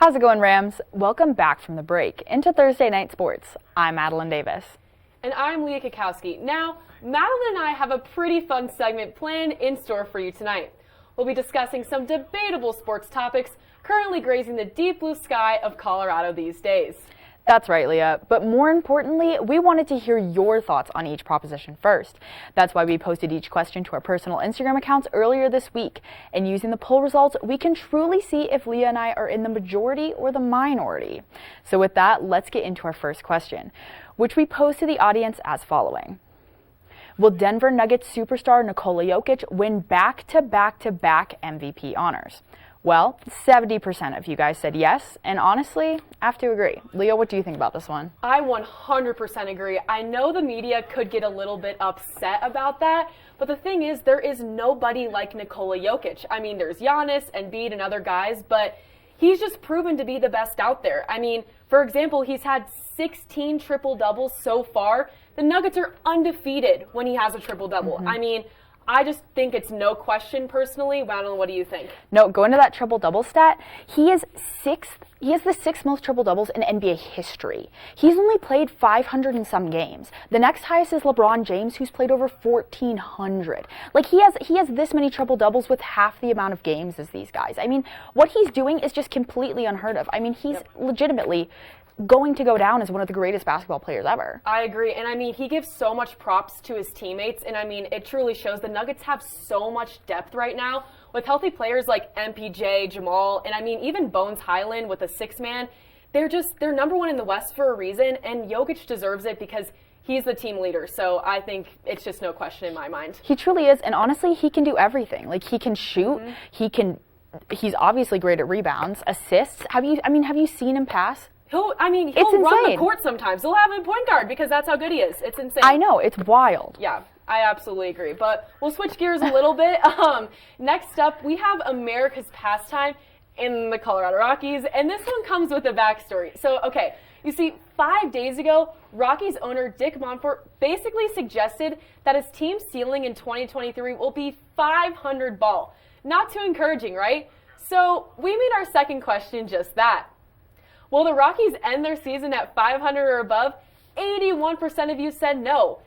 How's it going, Rams? Welcome back from the break into Thursday Night Sports. I'm Madeline Davis. And I'm Leah Cackowski. Now, Madeline and I have a pretty fun segment planned in store for you tonight. We'll be discussing some debatable sports topics currently grazing the deep blue sky of Colorado these days. That's right, Leah. But more importantly, we wanted to hear your thoughts on each proposition first. That's why we posted each question to our personal Instagram accounts earlier this week. And using the poll results, we can truly see if Leah and I are in the majority or the minority. So with that, let's get into our first question, which we posed to the audience as following. Will Denver Nuggets superstar Nikola Jokic win back-to-back-to-back MVP honors? Well, 70% of you guys said yes, and honestly, I have to agree. Leah, what do you think about this one? I 100% agree. I know the media could get a little bit upset about that, but the thing is, there is nobody like Nikola Jokic. I mean, there's Giannis, Embiid, and other guys, but he's just proven to be the best out there. I mean, for example, he's had 16 triple-doubles so far. The Nuggets are undefeated when he has a triple-double. I mean, I just think it's no question personally. Madeline, what do you think? No, going to that triple-double stat, he is sixth. He has the sixth most triple-doubles in NBA history. He's only played 500 and some games. The next highest is LeBron James, who's played over 1,400. Like, he has this many triple-doubles with half the amount of games as these guys. I mean, what he's doing is just completely unheard of. I mean, he's legitimately going to go down as one of the greatest basketball players ever. I agree. And I mean, he gives so much props to his teammates. And I mean, it truly shows the Nuggets have so much depth right now with healthy players like MPJ, Jamal, and I mean, even Bones Highland with a six-man. They're number one in the West for a reason. And Jokic deserves it because he's the team leader. So I think it's just no question in my mind. He truly is. And honestly, he can do everything. Like, he can shoot. He's obviously great at rebounds, assists. Have you seen him pass? He'll run the court sometimes. He'll have a point guard because that's how good he is. It's insane. I know. It's wild. Yeah, I absolutely agree. But we'll switch gears a little bit. Next up, we have America's pastime in the Colorado Rockies. And this one comes with a backstory. So, okay, you see, 5 days ago, Rockies owner Dick Monfort basically suggested that his team's ceiling in 2023 will be 500 ball. Not too encouraging, right? So we made our second question just that. Will the Rockies end their season at 500 or above? 81% of you said no.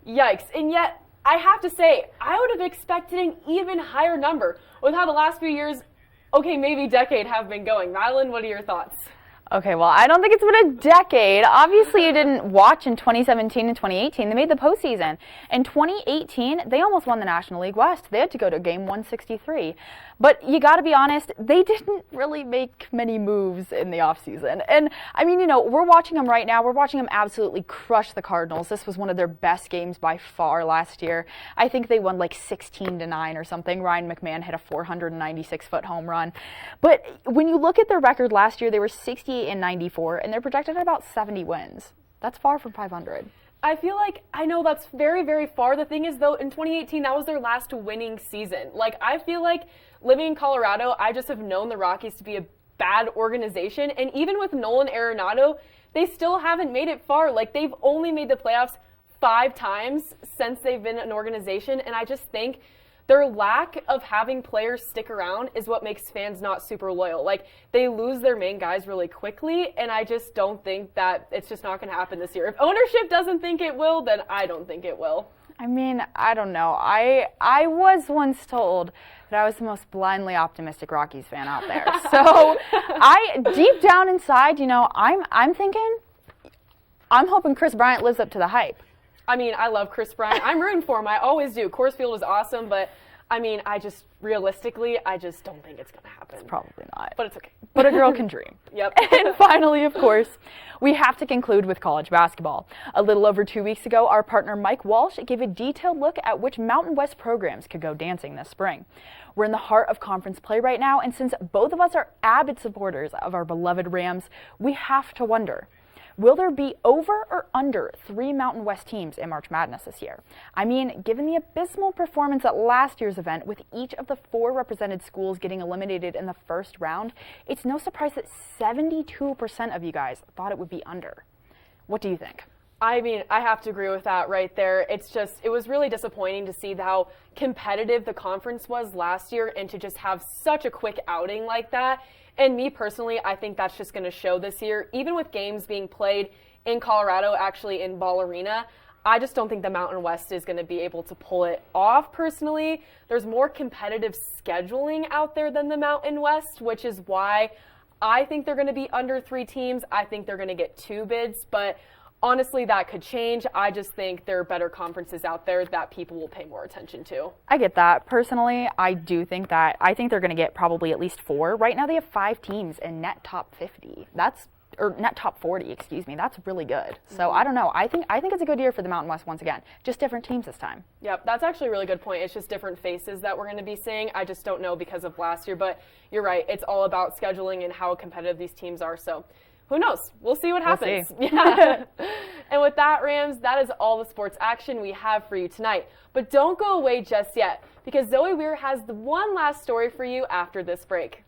Yikes. And yet, I have to say, I would have expected an even higher number with how the last few years, okay, maybe decade, have been going. Madeline, what are your thoughts? Okay, well, I don't think it's been a decade. Obviously, you didn't watch in 2017 and 2018. They made the postseason. In 2018, they almost won the National League West. They had to go to game 163. But you got to be honest, they didn't really make many moves in the offseason. And, I mean, we're watching them right now. We're watching them absolutely crush the Cardinals. This was one of their best games by far last year. I think they won like 16-9 or something. Ryan McMahon hit a 496-foot home run. But when you look at their record last year, they were 68-94, and they're projected at about 70 wins. That's far from 500. I feel like, I know that's very, very far. The thing is, though, in 2018, that was their last winning season. Like, I feel like living in Colorado, I just have known the Rockies to be a bad organization. And even with Nolan Arenado, they still haven't made it far. Like, they've only made the playoffs 5 times since they've been an organization. And I just think their lack of having players stick around is what makes fans not super loyal. Like, they lose their main guys really quickly, and I just don't think that it's just not going to happen this year. If ownership doesn't think it will, then I don't think it will. I mean, I don't know. I was once told that I was the most blindly optimistic Rockies fan out there. So deep down inside, I'm thinking, I'm hoping Chris Bryant lives up to the hype. I mean, I love Chris Bryant. I'm rooting for him. I always do. Coors Field is awesome, but I mean, realistically, I just don't think it's going to happen. It's probably not. But it's okay. But a girl can dream. Yep. And finally, of course, we have to conclude with college basketball. A little over 2 weeks ago, our partner Mike Walsh gave a detailed look at which Mountain West programs could go dancing this spring. We're in the heart of conference play right now, and since both of us are avid supporters of our beloved Rams, we have to wonder, will there be over or under 3 Mountain West teams in March Madness this year? I mean, given the abysmal performance at last year's event, with each of the 4 represented schools getting eliminated in the first round, it's no surprise that 72% of you guys thought it would be under. What do you think? I mean, I have to agree with that right there. It was really disappointing to see how competitive the conference was last year and to just have such a quick outing like that. And me personally, I think that's just going to show this year, even with games being played in Colorado, actually in Ball Arena. I just don't think the Mountain West is going to be able to pull it off personally. There's more competitive scheduling out there than the Mountain West, which is why I think they're going to be under 3 teams. I think they're going to get 2 bids, but honestly, that could change. I just think there are better conferences out there that people will pay more attention to. I get that. Personally, I think they're going to get probably at least 4. Right now they have 5 teams in net top 50. Or net top 40, excuse me. That's really good. So I don't know. I think it's a good year for the Mountain West once again. Just different teams this time. Yep, that's actually a really good point. It's just different faces that we're going to be seeing. I just don't know because of last year, but you're right. It's all about scheduling and how competitive these teams are. So who knows? We'll see what happens. We'll see. Yeah. And with that, Rams, that is all the sports action we have for you tonight. But don't go away just yet, because Zoe Weir has the one last story for you after this break.